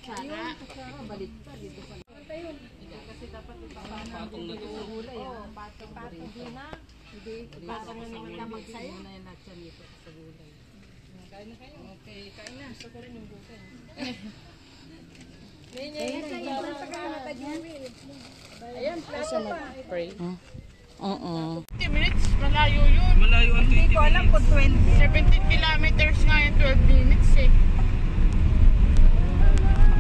kutsara. Balik pa dito sa. Kasi dapat ipapatong na ito. Oo, patong din na. Hindi, patong na naman na magsaya. Muna yung lahat yan dito sa gulay. Kain na kayo. Okay, kain na. Gusto ko rin yung gulay. Ayan, plato pa. Pray. Oo. 20 minutes, malayo yun. Malayo ang 20 minutes. Hindi ko alam kung 17 kilometers nga yung 12 minutes eh.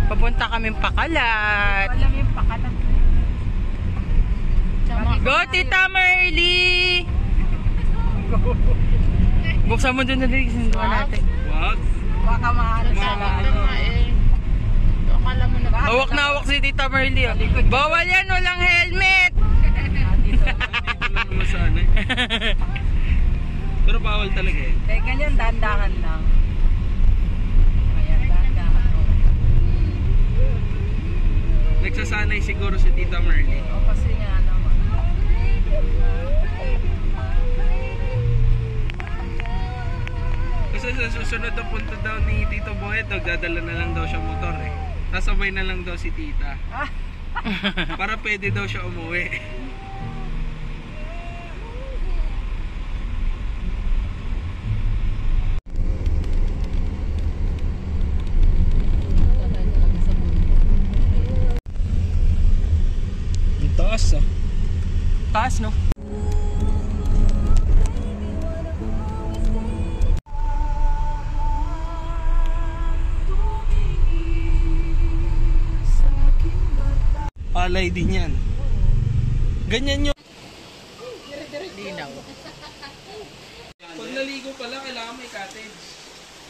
Papunta kaming Pakalat. alam yung pakalat. Go, Tita Merly! Buksan mo doon na rin. Sinunduan natin. Wag. Baka mahal sa Akala mo na ba? Hawak na hawak si Tita Merly. Oh. Bawal yan, walang helmet! Dito lang naman sana eh. Pero bawal talaga eh. Kaya ganyan, dahan-dahan lang. Ayan, dahan-dahan. Nagsasanay siguro si Tita Merly. O kasi nga naman. Kasi sa susunod na punta daw ni Tito Boyet, nagdadala na lang daw siya motor eh. Sasabay na lang daw si Tita. Para pwede daw siya umuwi. Ang taas ah. Taas, no? Palay din yan. Ganyan yung Linaw. pag naligo pala, kailangan may cottage.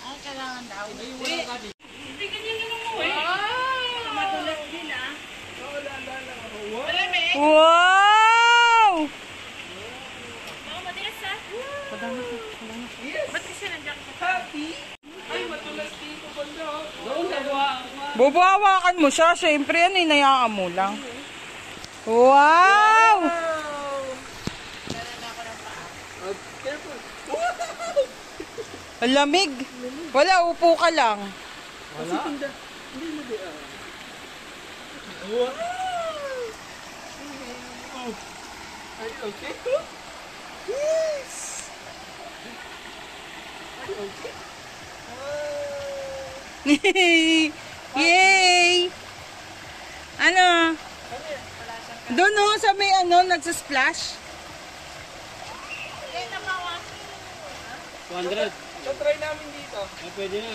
Ay, kailangan daw. Ay, walang cottage. Madulas din ah. Wow! Ba't kasi nandiyan ka? Happy? Ay, matulas dito banda. Doon sa Bubuhawakan mo siya. Siyempre, yan, inayaan mo lang. Wow! Careful. Ang lamig. Wala, upo ka lang. Wala? Hindi mo di Wow! Oh. Are you okay? Yes! Are you okay? Yay! Ano? Doon no, sa may nagsasplash. 200. So try namin dito. Ay, pwede na.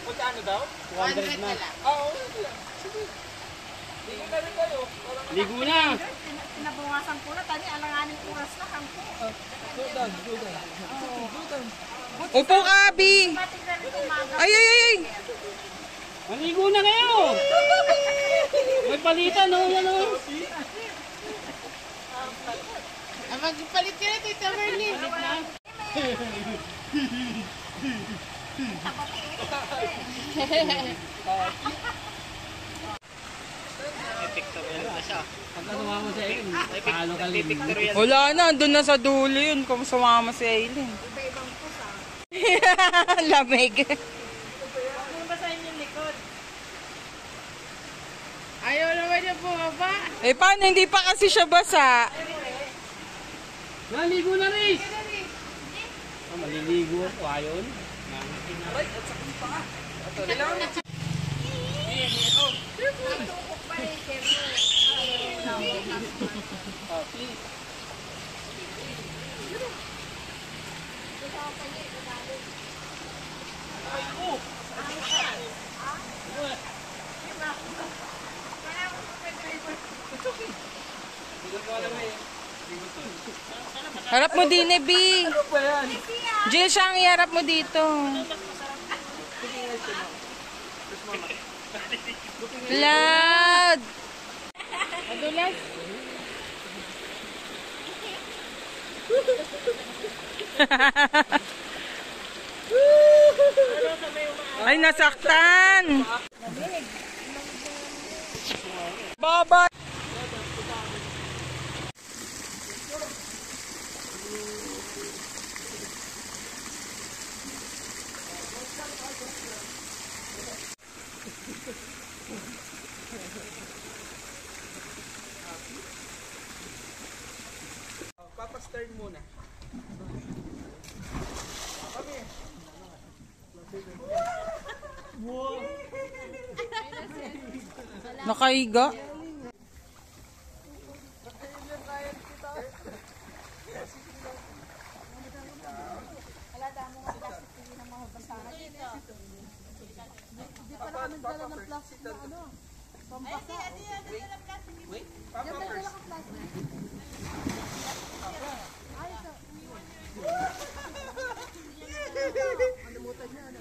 Magkano daw? 200 na. Oo, sige. Ligo na rin kayo. Ligo na! Pinabawasan ko na. Tani, alanganin oras na kang po. Go down, go down. Go down. Upo ka, Abi. Ay, ay, ay, ay. Maligo na kayo! May palitan, no? Yan, no? Magpalit ka na, Tita Merly. Wala na, doon na sa dulo yun. Kung sumama si Aileen. Iba-ibang pusa. Lamig. Ano ba sa inyong likod? Ayaw naman niya bumaba. Eh, paano? Hindi pa kasi siya basa. Naligo na rin! Maliligo ako, ayaw na. Aray, at sa kumpa ka. Kailangan na. Natukok pa rin, siyempre. Please. Ay, oh! Harap mo din, B. Ano ba yan? Jill, siya ang iharap mo dito. Loud! Madulas. Ay, nasaktan! Baba! turn muna. Kami. Wow. Nakaiga. Hindi pala kami dala ng plastic na ano. Pampasa. Wait, Papa first. Ay, ito. Alimutan niya, ano?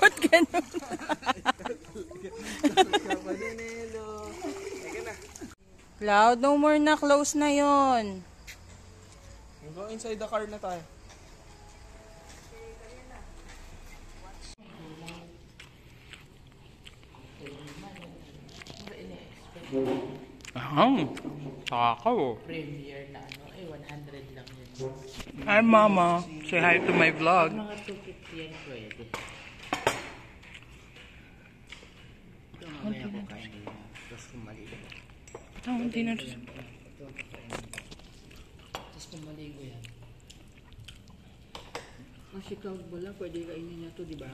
Ba't ganun? Cloud, no more na. Close na yon. Go inside the car na tayo. Aham. Takaw. Premiere na ano, 100 lang yun. Hi, Mama. Say hi to my vlog. Mga 250 yan pwede. Ito mamaya ko kain nila. Tapos kumaligo. Hindi na. Tapos kumaligo yan. Kasi cloud bola, pwede kainin niya to, di ba?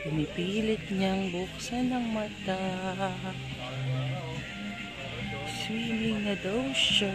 Pinipilit niyang buksan ang mata. Swimming na daw siya.